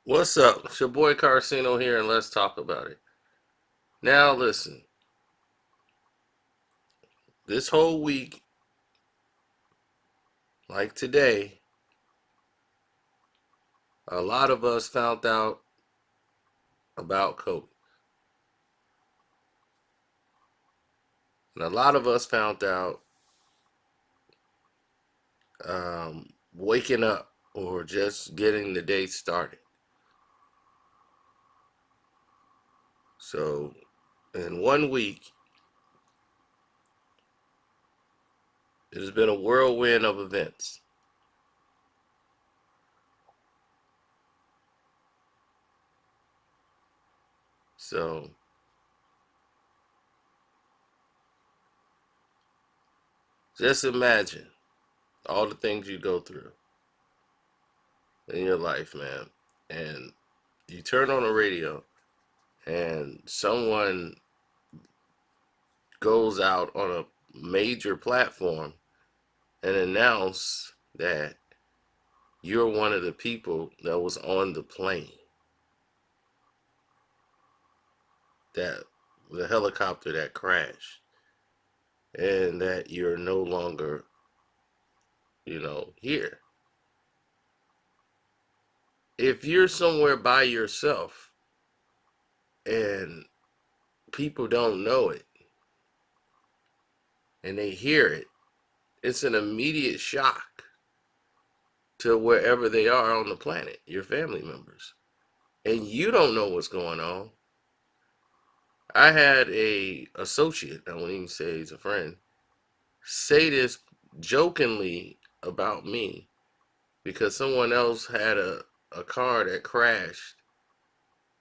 What's up? It's your boy Carcino here, and let's talk about it. Now, listen, this whole week, like today, a lot of us found out about COVID. And a lot of us found out waking up or just getting the day started. So, in 1 week, it has been a whirlwind of events. So, just imagine all the things you go through in your life, man. And you turn on the radio, and someone goes out on a major platform and announce that you're one of the people that was on the plane, that the helicopter that crashed, and that you're no longer, here. If you're somewhere by yourself and people don't know it and they hear it, it's an immediate shock to wherever they are on the planet, your family members. And you don't know what's going on. I had a associate, I won't even say he's a friend, say this jokingly about me because someone else had a car that crashed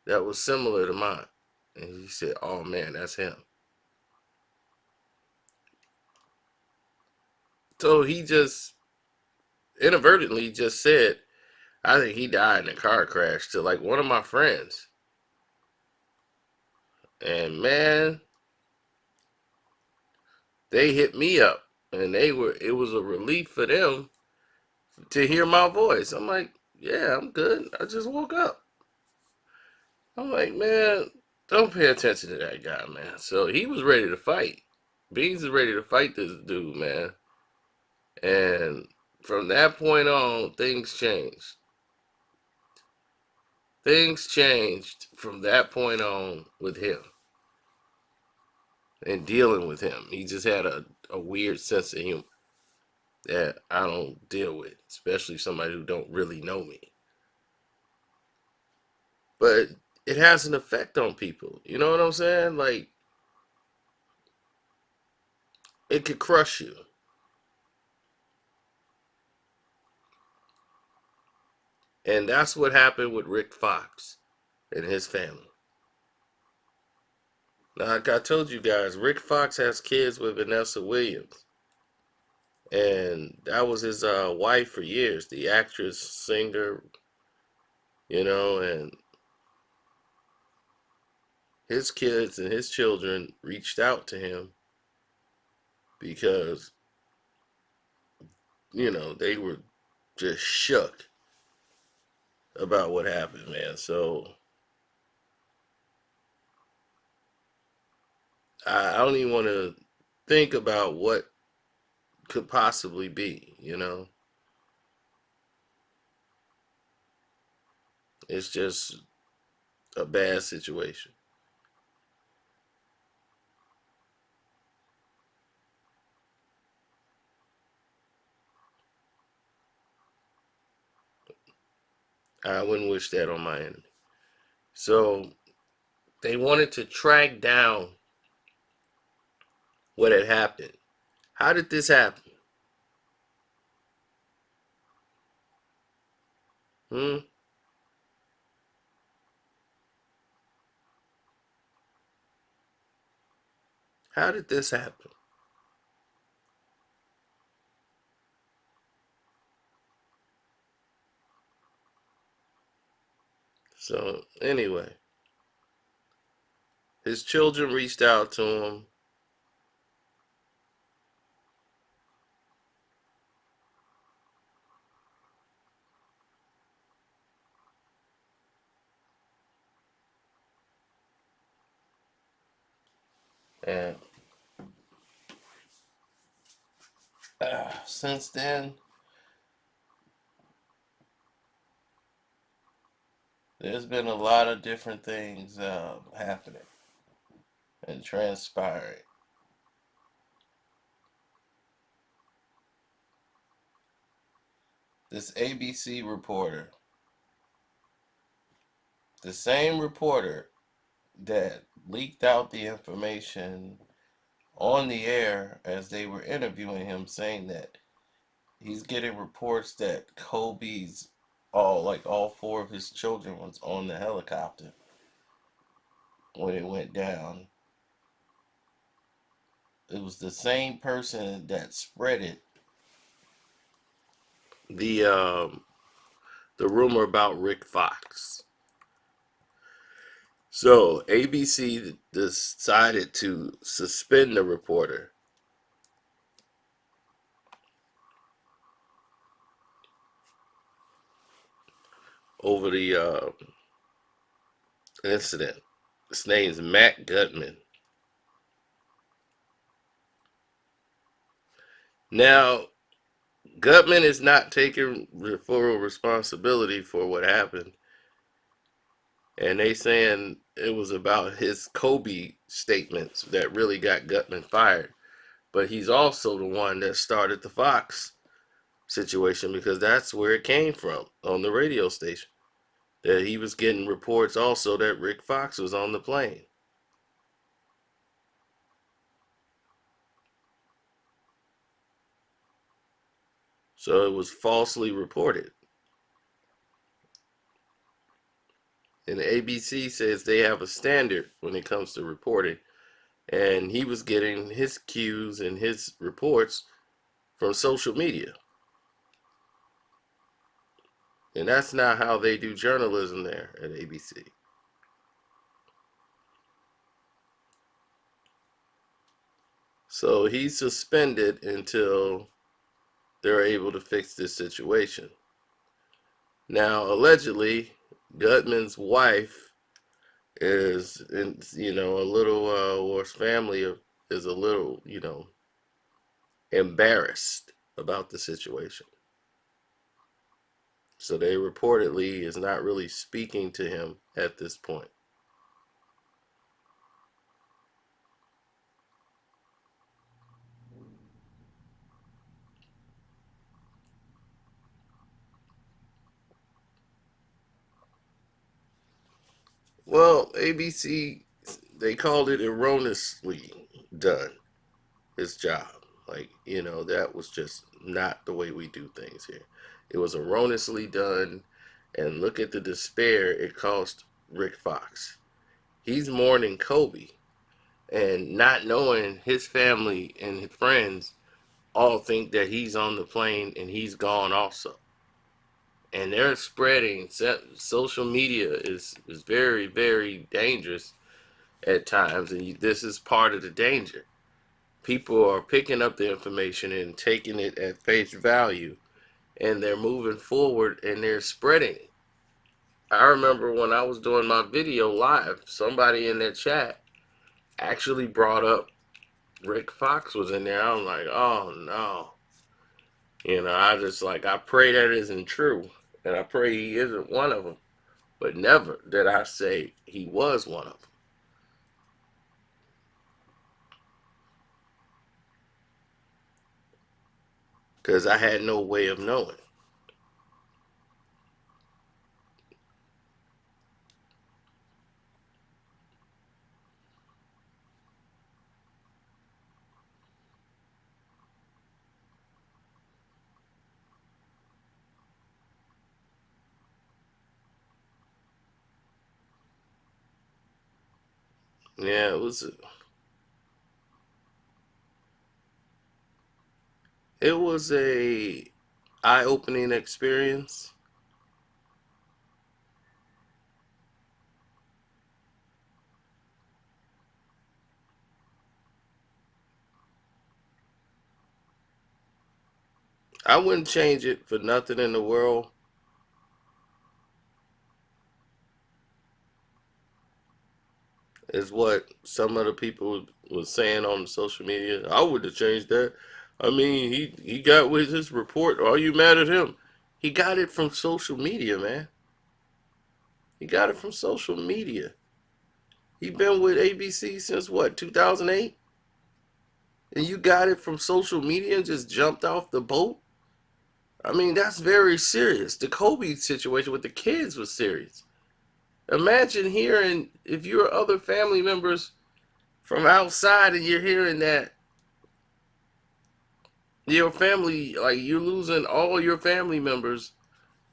that was similar to mine. And he said, "Oh man, that's him." So he just inadvertently just said, "I think he died in a car crash," to like one of my friends. And man, they hit me up and it was a relief for them to hear my voice. I'm like, "Yeah, I'm good. I just woke up." I'm like, man, don't pay attention to that guy, man. So he was ready to fight. Beans is ready to fight this dude, man. And from that point on, things changed. Things changed from that point on with him and dealing with him. He just had a weird sense of humor that I don't deal with, especially somebody who don't really know me. But it has an effect on people. You know what I'm saying? Like, it could crush you. And that's what happened with Rick Fox and his family. Now, like I told you guys, Rick Fox has kids with Vanessa Williams. And that was his wife for years, the actress, singer, and his kids and his children reached out to him because, they were just shook about what happened, man. So I don't even want to think about what could possibly be. It's just a bad situation. I wouldn't wish that on my enemy. So they wanted to track down what had happened. How did this happen? Hmm? How did this happen? So, anyway, his children reached out to him. And since then, there's been a lot of different things happening and transpiring. This ABC reporter, the same reporter that leaked out the information on the air as they were interviewing him, saying that he's getting reports that Kobe's all four of his children was on the helicopter when it went down. It was the same person that spread it. The rumor about Rick Fox. So ABC decided to suspend the reporter over the incident. His name's Matt Gutman. Now, Gutman is not taking full responsibility for what happened, and they saying it was about his Kobe statements that really got Gutman fired. But he's also the one that started the Fox situation because that's where it came from on the radio station. That he was getting reports also that Rick Fox was on the plane. So it was falsely reported. And the ABC says they have a standard when it comes to reporting. And he was getting his cues and his reports from social media. And that's not how they do journalism there at ABC. So he's suspended until they're able to fix this situation. Now, allegedly, Gutman's wife is, a little, or his family is a little, embarrassed about the situation. So they reportedly is not really speaking to him at this point. Well, ABC, they called it erroneously done, his job. Like, that was just not the way we do things here. It was erroneously done, and look at the despair it cost Rick Fox. He's mourning Kobe, and not knowing his family and his friends all think that he's on the plane and he's gone also. And they're spreading. Social media is very, very dangerous at times, and this is part of the danger. People are picking up the information and taking it at face value, and they're moving forward and they're spreading it. I remember when I was doing my video live, somebody in that chat actually brought up Rick Fox was in there. I was like, oh no. I just I pray that isn't true. And I pray he isn't one of them. But never did I say he was one of them. Because I had no way of knowing. Yeah, it was a eye-opening experience. I wouldn't change it for nothing in the world. is what some of the people was saying on social media. I would have changed that. I mean, he got with his report. Are you mad at him? He got it from social media, man. He got it from social media. He been with ABC since what, 2008? And you got it from social media and just jumped off the boat? I mean, that's very serious. The Kobe situation with the kids was serious. Imagine hearing, if you're other family members from outside and you're hearing that your family, like you're losing all your family members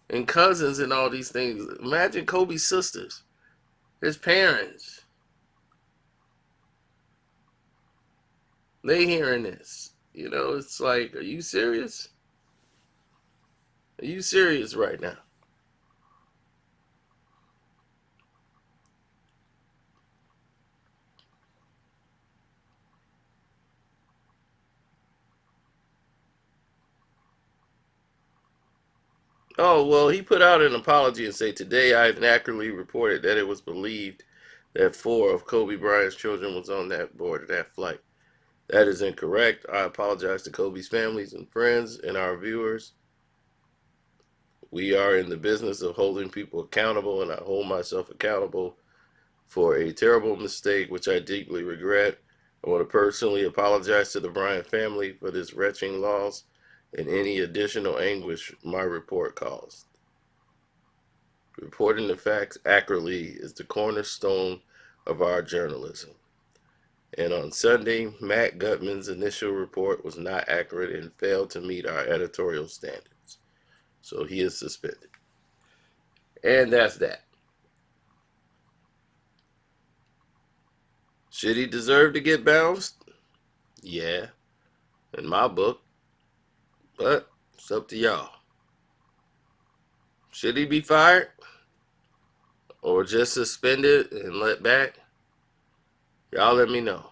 and cousins and all these things. Imagine Kobe's sisters, his parents, they hearing this. You know, it's like, are you serious? Are you serious right now? Oh, well, he put out an apology and say, today I inaccurately reported that it was believed that 4 of Kobe Bryant's children was on that board of that flight. That is incorrect. I apologize to Kobe's families and friends and our viewers. We are in the business of holding people accountable, and I hold myself accountable for a terrible mistake, which I deeply regret. I want to personally apologize to the Bryant family for this wretching loss and any additional anguish my report caused. Reporting the facts accurately is the cornerstone of our journalism. And on Sunday, Matt Gutman's initial report was not accurate and failed to meet our editorial standards. So he is suspended. And that's that. Should he deserve to get bounced? Yeah, in my book. But it's up to y'all. Should he be fired or just suspended and let back? Y'all let me know.